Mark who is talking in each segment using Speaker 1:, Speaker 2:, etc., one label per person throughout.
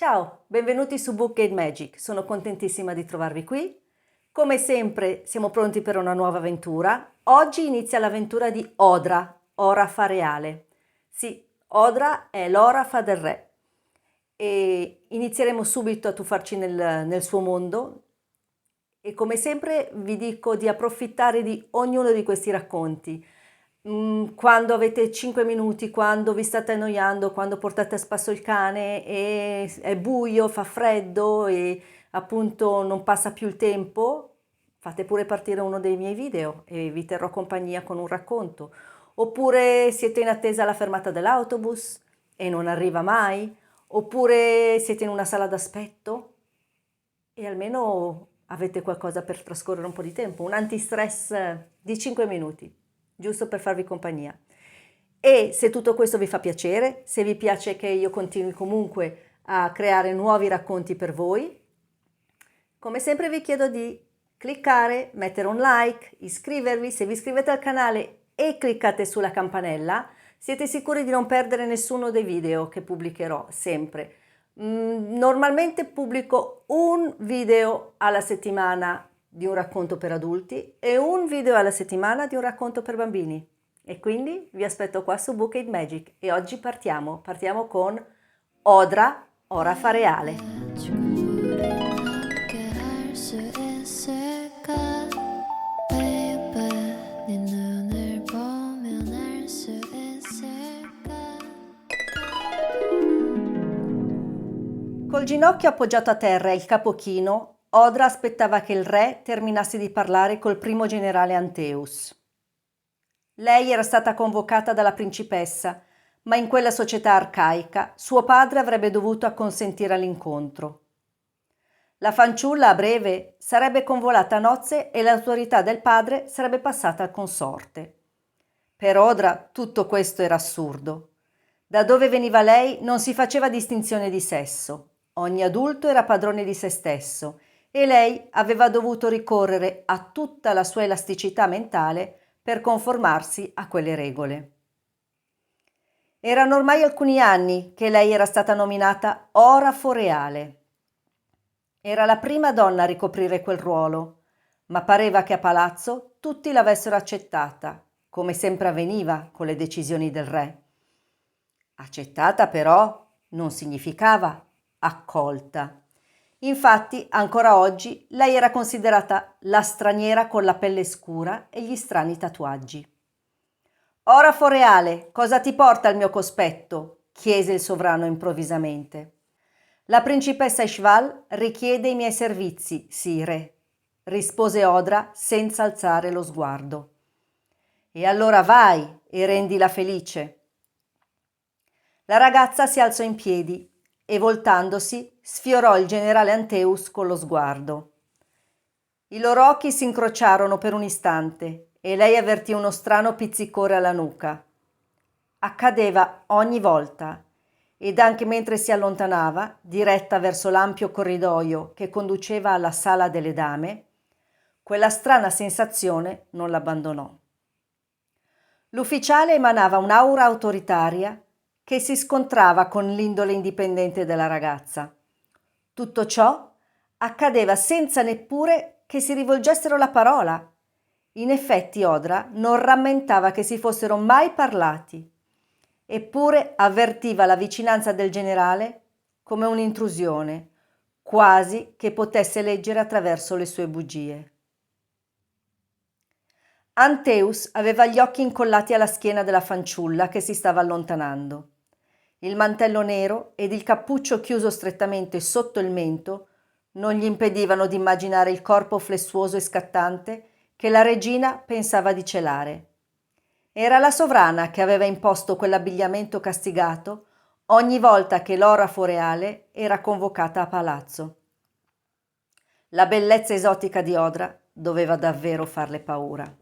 Speaker 1: Ciao, benvenuti su Bookgate Magic, sono contentissima di trovarvi qui. Come sempre siamo pronti per una nuova avventura. Oggi inizia l'avventura di Odra, Orafa Reale. Sì, Odra è l'orafa del re e inizieremo subito a tuffarci nel suo mondo e come sempre vi dico di approfittare di ognuno di questi racconti. Quando avete 5 minuti, quando vi state annoiando, quando portate a spasso il cane e è buio, fa freddo e appunto non passa più il tempo, fate pure partire uno dei miei video e vi terrò compagnia con un racconto. Oppure siete in attesa alla fermata dell'autobus e non arriva mai, oppure siete in una sala d'aspetto e almeno avete qualcosa per trascorrere un po' di tempo, un antistress di 5 minuti, giusto per farvi compagnia. E se tutto questo vi fa piacere, se vi piace che io continui comunque a creare nuovi racconti per voi, come sempre vi chiedo di cliccare, mettere un like, iscrivervi. Se vi iscrivete al canale e cliccate sulla campanella, siete sicuri di non perdere nessuno dei video che pubblicherò sempre. Normalmente pubblico un video alla settimana di un racconto per adulti e un video alla settimana di un racconto per bambini. E quindi vi aspetto qua su Bookgate Magic e oggi partiamo con Odra, Orafa Reale. Col ginocchio appoggiato a terra e il capo chino, Odra aspettava che il re terminasse di parlare col primo generale Anteus. Lei era stata convocata dalla principessa, ma in quella società arcaica suo padre avrebbe dovuto acconsentire all'incontro. La fanciulla a breve sarebbe convolata a nozze e l'autorità del padre sarebbe passata al consorte. Per Odra tutto questo era assurdo. Da dove veniva lei non si faceva distinzione di sesso. Ogni adulto era padrone di se stesso e lei aveva dovuto ricorrere a tutta la sua elasticità mentale per conformarsi a quelle regole. Erano ormai alcuni anni che lei era stata nominata orafo reale. Era la prima donna a ricoprire quel ruolo, ma pareva che a palazzo tutti l'avessero accettata, come sempre avveniva con le decisioni del re. Accettata però non significava accolta. Infatti, ancora oggi, lei era considerata la straniera con la pelle scura e gli strani tatuaggi. «Orafo reale, cosa ti porta al mio cospetto?» chiese il sovrano improvvisamente. «La principessa Ishval richiede i miei servizi, sire», rispose Odra senza alzare lo sguardo. «E allora vai e rendila felice». La ragazza si alzò in piedi e voltandosi sfiorò il generale Anteus con lo sguardo. I loro occhi si incrociarono per un istante e lei avvertì uno strano pizzicore alla nuca. Accadeva ogni volta ed anche mentre si allontanava, diretta verso l'ampio corridoio che conduceva alla sala delle dame, quella strana sensazione non l'abbandonò. L'ufficiale emanava un'aura autoritaria che si scontrava con l'indole indipendente della ragazza. Tutto ciò accadeva senza neppure che si rivolgessero la parola. In effetti Odra non rammentava che si fossero mai parlati, eppure avvertiva la vicinanza del generale come un'intrusione, quasi che potesse leggere attraverso le sue bugie. Anteus aveva gli occhi incollati alla schiena della fanciulla che si stava allontanando. Il mantello nero ed il cappuccio chiuso strettamente sotto il mento non gli impedivano di immaginare il corpo flessuoso e scattante che la regina pensava di celare. Era la sovrana che aveva imposto quell'abbigliamento castigato ogni volta che l'orafo reale era convocata a palazzo. La bellezza esotica di Odra doveva davvero farle paura.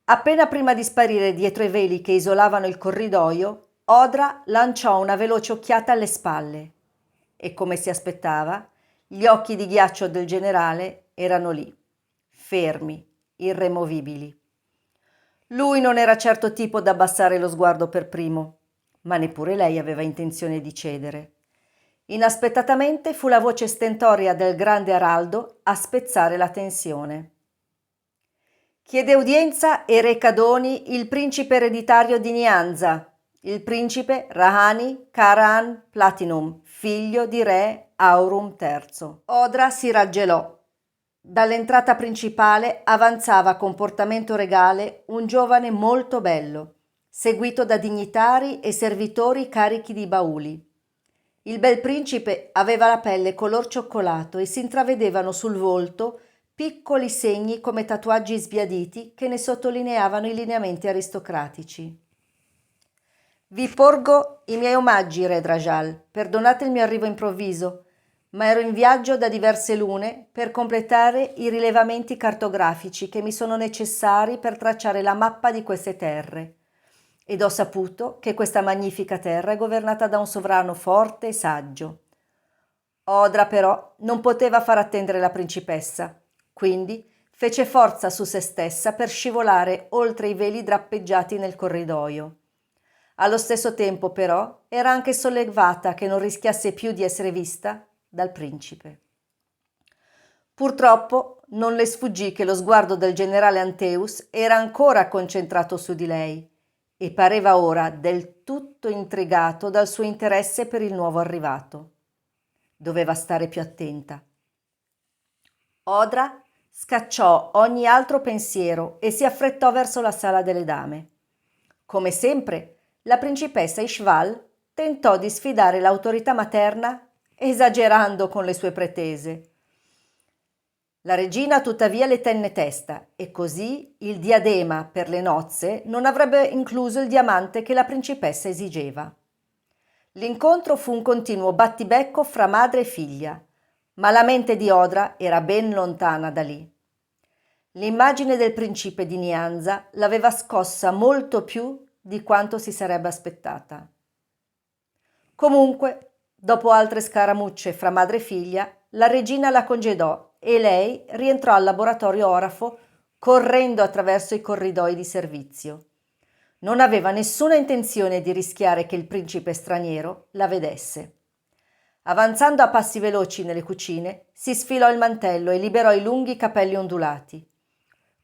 Speaker 1: Appena prima di sparire dietro i veli che isolavano il corridoio, Odra lanciò una veloce occhiata alle spalle e, come si aspettava, gli occhi di ghiaccio del generale erano lì, fermi, irremovibili. Lui non era certo tipo da abbassare lo sguardo per primo, ma neppure lei aveva intenzione di cedere. Inaspettatamente fu la voce stentoria del grande araldo a spezzare la tensione. Chiede udienza e reca doni il principe ereditario di Nyanza, il principe Rahani Karahan Platinum, figlio di re Aurum III. Odra si raggelò. Dall'entrata principale avanzava con portamento regale un giovane molto bello, seguito da dignitari e servitori carichi di bauli. Il bel principe aveva la pelle color cioccolato e si intravedevano sul volto piccoli segni come tatuaggi sbiaditi che ne sottolineavano i lineamenti aristocratici. Vi porgo i miei omaggi, re Drajal, perdonate il mio arrivo improvviso, ma ero in viaggio da diverse lune per completare i rilevamenti cartografici che mi sono necessari per tracciare la mappa di queste terre. Ed ho saputo che questa magnifica terra è governata da un sovrano forte e saggio. Odra però non poteva far attendere la principessa, quindi fece forza su se stessa per scivolare oltre i veli drappeggiati nel corridoio. Allo stesso tempo però era anche sollevata che non rischiasse più di essere vista dal principe. Purtroppo non le sfuggì che lo sguardo del generale Anteus era ancora concentrato su di lei e pareva ora del tutto intrigato dal suo interesse per il nuovo arrivato. Doveva stare più attenta. Odra scacciò ogni altro pensiero e si affrettò verso la sala delle dame. Come sempre, la principessa Ishval tentò di sfidare l'autorità materna esagerando con le sue pretese. La regina tuttavia le tenne testa e così il diadema per le nozze non avrebbe incluso il diamante che la principessa esigeva. L'incontro fu un continuo battibecco fra madre e figlia, ma la mente di Odra era ben lontana da lì. L'immagine del principe di Nyanza l'aveva scossa molto più di quanto si sarebbe aspettata. Comunque, dopo altre scaramucce fra madre e figlia, la regina la congedò e lei rientrò al laboratorio orafo correndo attraverso i corridoi di servizio. Non aveva nessuna intenzione di rischiare che il principe straniero la vedesse. Avanzando a passi veloci nelle cucine, si sfilò il mantello e liberò i lunghi capelli ondulati.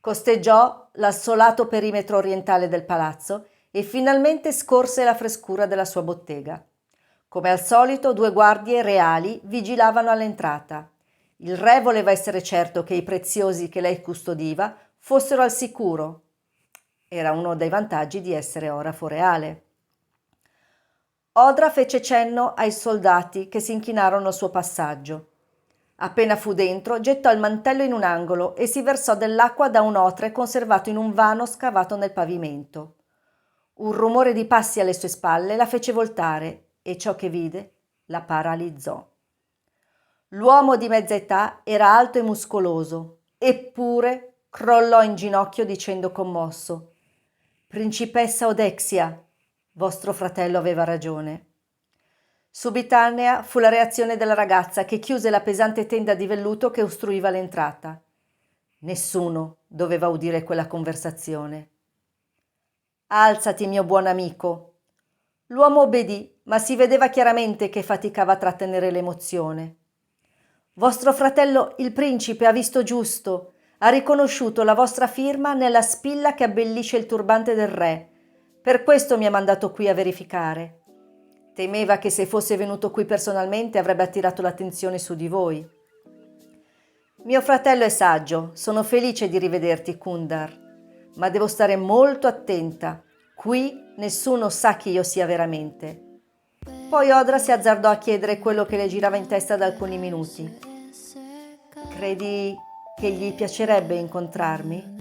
Speaker 1: Costeggiò l'assolato perimetro orientale del palazzo e finalmente scorse la frescura della sua bottega. Come al solito, 2 guardie reali vigilavano all'entrata. Il re voleva essere certo che i preziosi che lei custodiva fossero al sicuro. Era uno dei vantaggi di essere orafo reale. Odra fece cenno ai soldati che si inchinarono al suo passaggio. Appena fu dentro, gettò il mantello in un angolo e si versò dell'acqua da un otre conservato in un vano scavato nel pavimento. Un rumore di passi alle sue spalle la fece voltare e ciò che vide la paralizzò. L'uomo di mezza età era alto e muscoloso, eppure crollò in ginocchio dicendo commosso: «Principessa Odexia, vostro fratello aveva ragione». Subitanea fu la reazione della ragazza che chiuse la pesante tenda di velluto che ostruiva l'entrata. Nessuno doveva udire quella conversazione. «Alzati, mio buon amico». L'uomo obbedì, ma si vedeva chiaramente che faticava a trattenere l'emozione. «Vostro fratello, il principe, ha visto giusto. Ha riconosciuto la vostra firma nella spilla che abbellisce il turbante del re. Per questo mi ha mandato qui a verificare. Temeva che se fosse venuto qui personalmente avrebbe attirato l'attenzione su di voi». «Mio fratello è saggio, sono felice di rivederti, Kundar, ma devo stare molto attenta. Qui nessuno sa chi io sia veramente». Poi Odra si azzardò a chiedere quello che le girava in testa da alcuni minuti. «Credi che gli piacerebbe incontrarmi?»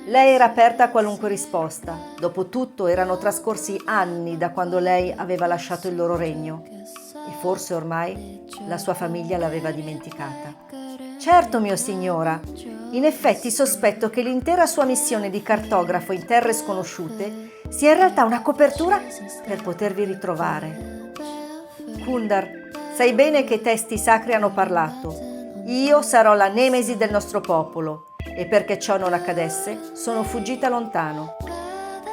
Speaker 1: Lei era aperta a qualunque risposta. Dopotutto erano trascorsi anni da quando lei aveva lasciato il loro regno e forse ormai la sua famiglia l'aveva dimenticata. «Certo, mio signora. In effetti sospetto che l'intera sua missione di cartografo in terre sconosciute sia in realtà una copertura per potervi ritrovare. Kundar, sai bene che i testi sacri hanno parlato. Io sarò la nemesi del nostro popolo e perché ciò non accadesse sono fuggita lontano.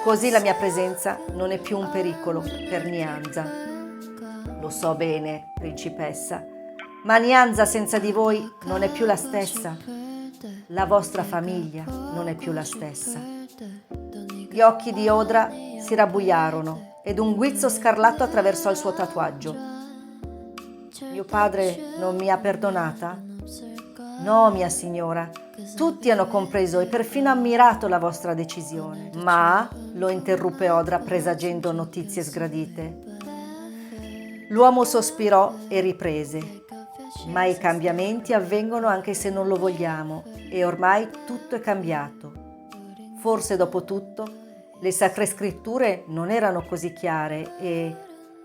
Speaker 1: Così la mia presenza non è più un pericolo per Nyanza». Lo so bene, principessa, ma Nyanza senza di voi non è più la stessa. La vostra famiglia non è più la stessa. Gli occhi di Odra si rabbuiarono ed un guizzo scarlatto attraversò il suo tatuaggio. Mio padre non mi ha perdonata? No, mia signora, tutti hanno compreso e perfino ammirato la vostra decisione. Ma, lo interruppe Odra presagendo notizie sgradite. L'uomo sospirò e riprese. Ma i cambiamenti avvengono anche se non lo vogliamo e ormai tutto è cambiato. Forse dopo tutto le sacre scritture non erano così chiare e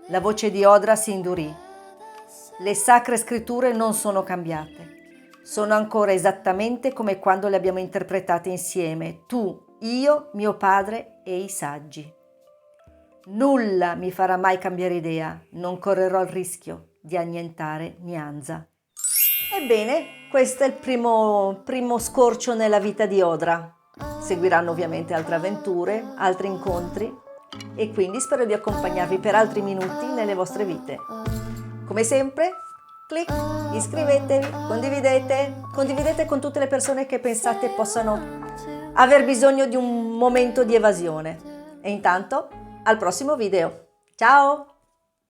Speaker 1: la voce di Odra si indurì. Le sacre scritture non sono cambiate. Sono ancora esattamente come quando le abbiamo interpretate insieme, tu, io, mio padre e i saggi. Nulla mi farà mai cambiare idea, non correrò il rischio di annientare Nyanza. Ebbene, questo è il primo scorcio nella vita di Odra. Seguiranno ovviamente altre avventure, altri incontri e quindi spero di accompagnarvi per altri minuti nelle vostre vite. Come sempre, clic, iscrivetevi, condividete con tutte le persone che pensate possano aver bisogno di un momento di evasione. E intanto, al prossimo video. Ciao!